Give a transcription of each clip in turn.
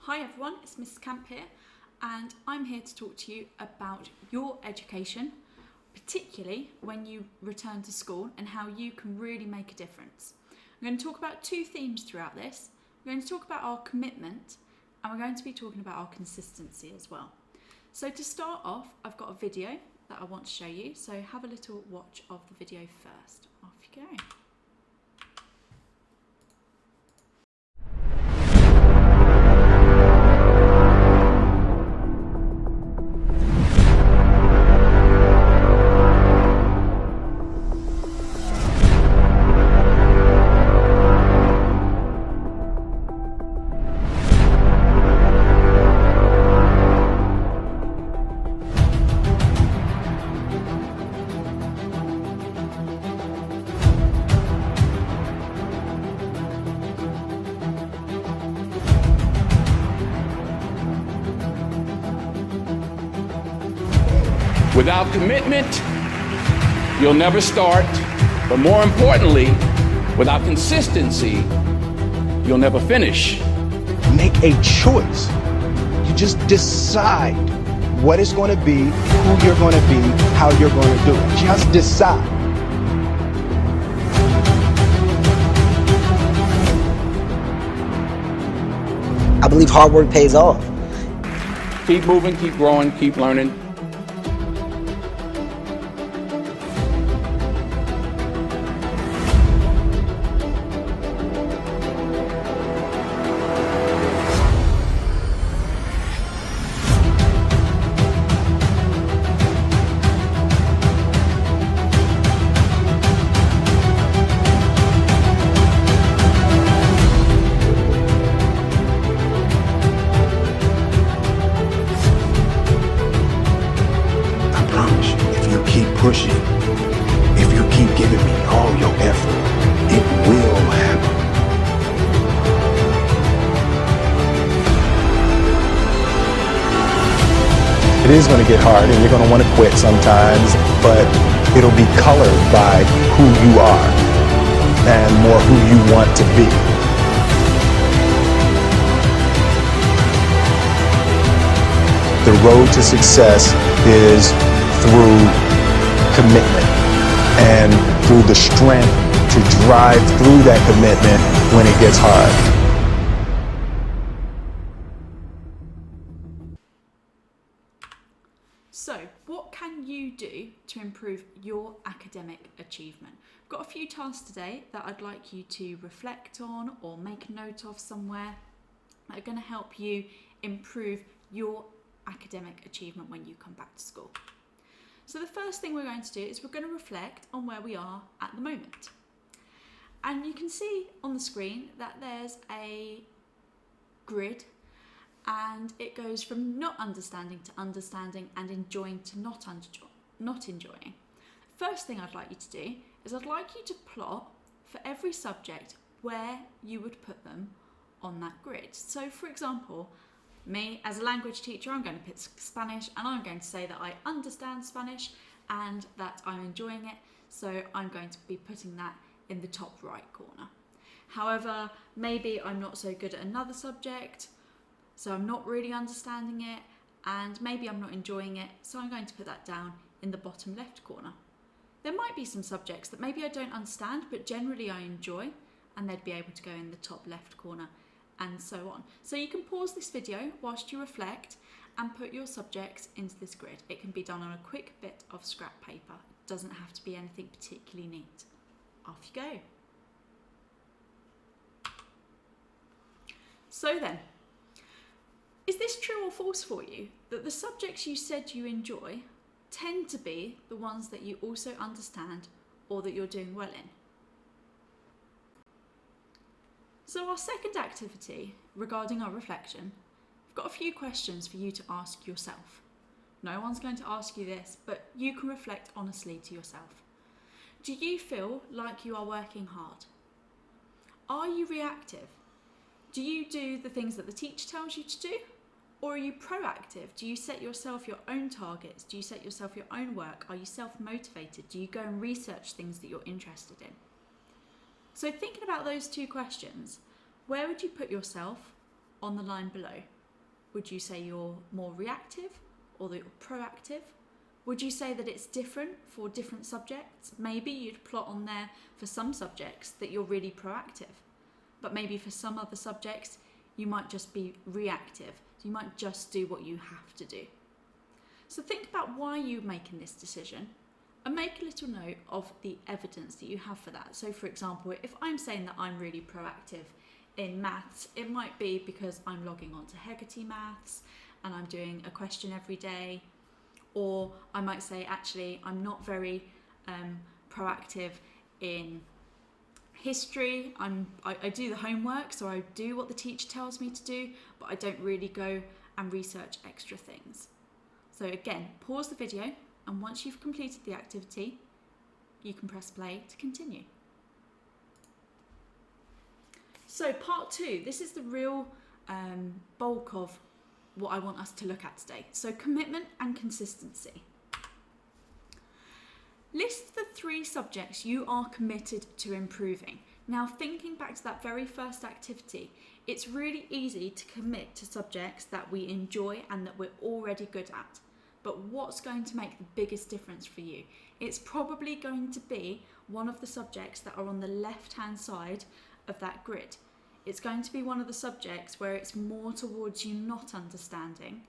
Hi everyone, it's Mrs. Camp here, and I'm here to talk to you about your education, particularly when you return to school and how you can really make a difference. I'm going to talk about two themes throughout this. We're going to talk about our commitment and we're going to be talking about our consistency as well. So to start off, I've got a video that I want to show you, so have a little watch of the video first. Off you go. Without commitment, you'll never start. But more importantly, without consistency, you'll never finish. Make a choice. You just decide what it's going to be, who you're going to be, how you're going to do it. Just decide. I believe hard work pays off. Keep moving, keep growing, keep learning. Keep pushing. If you keep giving me all your effort, it will happen. It is going to get hard and you're going to want to quit sometimes, but it'll be colored by who you are and more who you want to be. The road to success is through commitment and through the strength to drive through that commitment when it gets hard. So, what can you do to improve your academic achievement? I've got a few tasks today that I'd like you to reflect on or make a note of somewhere that are going to help you improve your academic achievement when you come back to school. So the first thing we're going to do is we're going to reflect on where we are at the moment. And you can see on the screen that there's a grid and it goes from not understanding to understanding and enjoying to not enjoying. First thing I'd like you to do is I'd like you to plot for every subject where you would put them on that grid. So for example, me, as a language teacher, I'm going to pick Spanish and I'm going to say that I understand Spanish and that I'm enjoying it, so I'm going to be putting that in the top right corner. However, maybe I'm not so good at another subject, so I'm not really understanding it, and maybe I'm not enjoying it, so I'm going to put that down in the bottom left corner. There might be some subjects that maybe I don't understand, but generally I enjoy, and they'd be able to go in the top left corner, and so on. So you can pause this video whilst you reflect and put your subjects into this grid. It can be done on a quick bit of scrap paper. It doesn't have to be anything particularly neat. Off you go. So then, is this true or false for you, that the subjects you said you enjoy tend to be the ones that you also understand or that you're doing well in? So our second activity regarding our reflection, I've got a few questions for you to ask yourself. No one's going to ask you this, but you can reflect honestly to yourself. Do you feel like you are working hard? Are you reactive? Do you do the things that the teacher tells you to do? Or are you proactive? Do you set yourself your own targets? Do you set yourself your own work? Are you self-motivated? Do you go and research things that you're interested in? So thinking about those two questions, where would you put yourself on the line below? Would you say you're more reactive or that you're proactive? Would you say that it's different for different subjects? Maybe you'd plot on there for some subjects that you're really proactive, but maybe for some other subjects you might just be reactive. So you might just do what you have to do. So think about why you're making this decision and make a little note of the evidence that you have for that. So for example, if I'm saying that I'm really proactive in maths, it might be because I'm logging on to Hegarty Maths and I'm doing a question every day. Or I might say, actually, I'm not very proactive in history. I do the homework, so I do what the teacher tells me to do, but I don't really go and research extra things. So again, pause the video, and once you've completed the activity, you can press play to continue. So part 2, this is the real bulk of what I want us to look at today. So commitment and consistency. List the 3 subjects you are committed to improving. Now, thinking back to that very first activity, it's really easy to commit to subjects that we enjoy and that we're already good at. But what's going to make the biggest difference for you? It's probably going to be one of the subjects that are on the left-hand side of that grid. It's going to be one of the subjects where it's more towards you not understanding,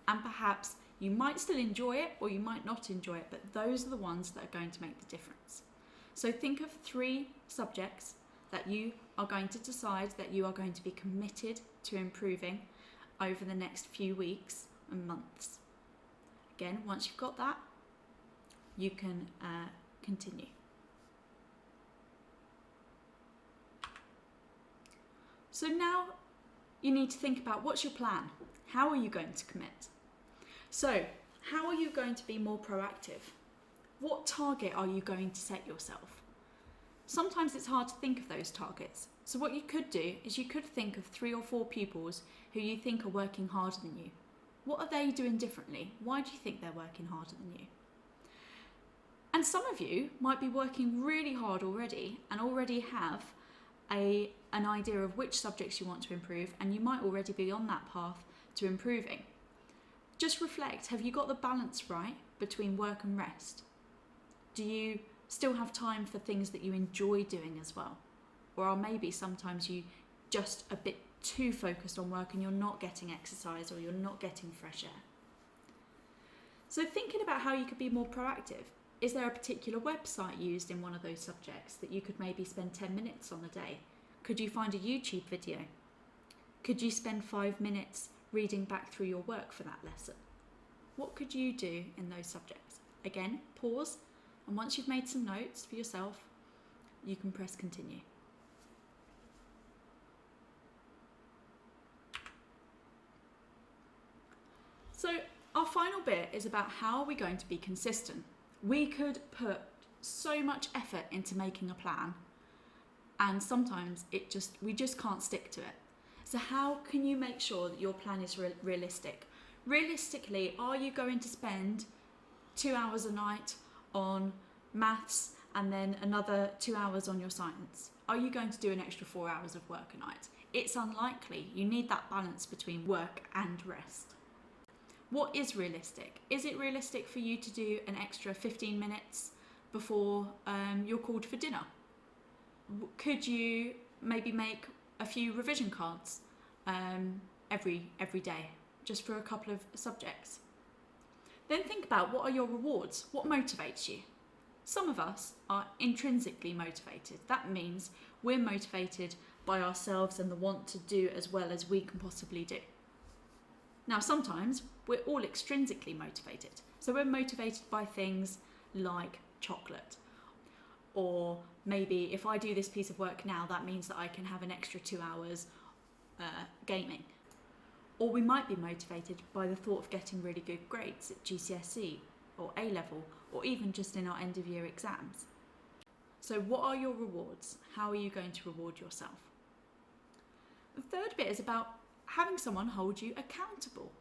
and perhaps you might still enjoy it or you might not enjoy it, but those are the ones that are going to make the difference. So think of 3 subjects that you are going to decide that you are going to be committed to improving over the next few weeks and months. Again, once you've got that, you can continue. So now you need to think about, what's your plan? How are you going to commit? So how are you going to be more proactive? What target are you going to set yourself? Sometimes it's hard to think of those targets. So what you could do is you could think of 3 or 4 pupils who you think are working harder than you. What are they doing differently? Why do you think they're working harder than you? And some of you might be working really hard already and already have an idea of which subjects you want to improve, and you might already be on that path to improving. Just reflect, have you got the balance right between work and rest? Do you still have time for things that you enjoy doing as well? Or are maybe sometimes you just a bit too focused on work and you're not getting exercise or you're not getting fresh air? So thinking about how you could be more proactive. Is there a particular website used in one of those subjects that you could maybe spend 10 minutes on a day? Could you find a YouTube video? Could you spend 5 minutes reading back through your work for that lesson? What could you do in those subjects? Again, pause, and once you've made some notes for yourself, you can press continue. So our final bit is about how are we going to be consistent. We could put so much effort into making a plan, and sometimes we just can't stick to it. So how can you make sure that your plan is realistic? Realistically, are you going to spend 2 hours a night on maths and then another 2 hours on your science? Are you going to do an extra 4 hours of work a night? It's unlikely. You need that balance between work and rest. What is realistic? Is it realistic for you to do an extra 15 minutes before you're called for dinner? Could you maybe make a few revision cards every day, just for a couple of subjects? Then think about, what are your rewards? What motivates you? Some of us are intrinsically motivated. That means we're motivated by ourselves and the want to do as well as we can possibly do. Now, sometimes we're all extrinsically motivated. So we're motivated by things like chocolate, or maybe if I do this piece of work now, that means that I can have an extra 2 hours gaming. Or we might be motivated by the thought of getting really good grades at GCSE or A-level, or even just in our end of year exams. So what are your rewards? How are you going to reward yourself? The third bit is about having someone hold you accountable.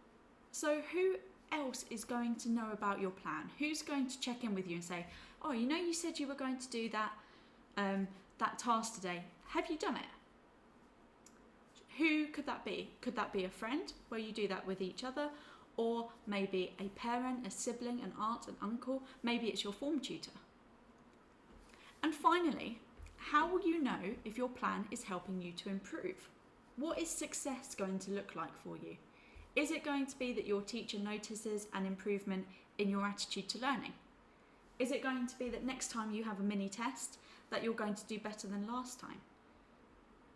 So who else is going to know about your plan? Who's going to check in with you and say, oh, you know, you said you were going to do that task today. Have you done it? Who could that be? Could that be a friend where you do that with each other? Or maybe a parent, a sibling, an aunt, an uncle? Maybe it's your form tutor. And finally, how will you know if your plan is helping you to improve? What is success going to look like for you? Is it going to be that your teacher notices an improvement in your attitude to learning? Is it going to be that next time you have a mini test that you're going to do better than last time?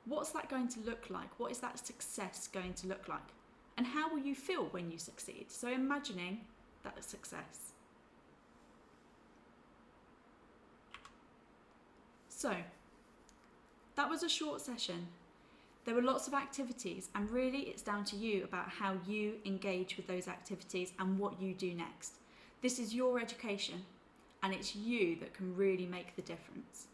What's that going to look like? What is that success going to look like? And how will you feel when you succeed? So imagining that success. So that was a short session. There were lots of activities, and really it's down to you about how you engage with those activities and what you do next. This is your education, and it's you that can really make the difference.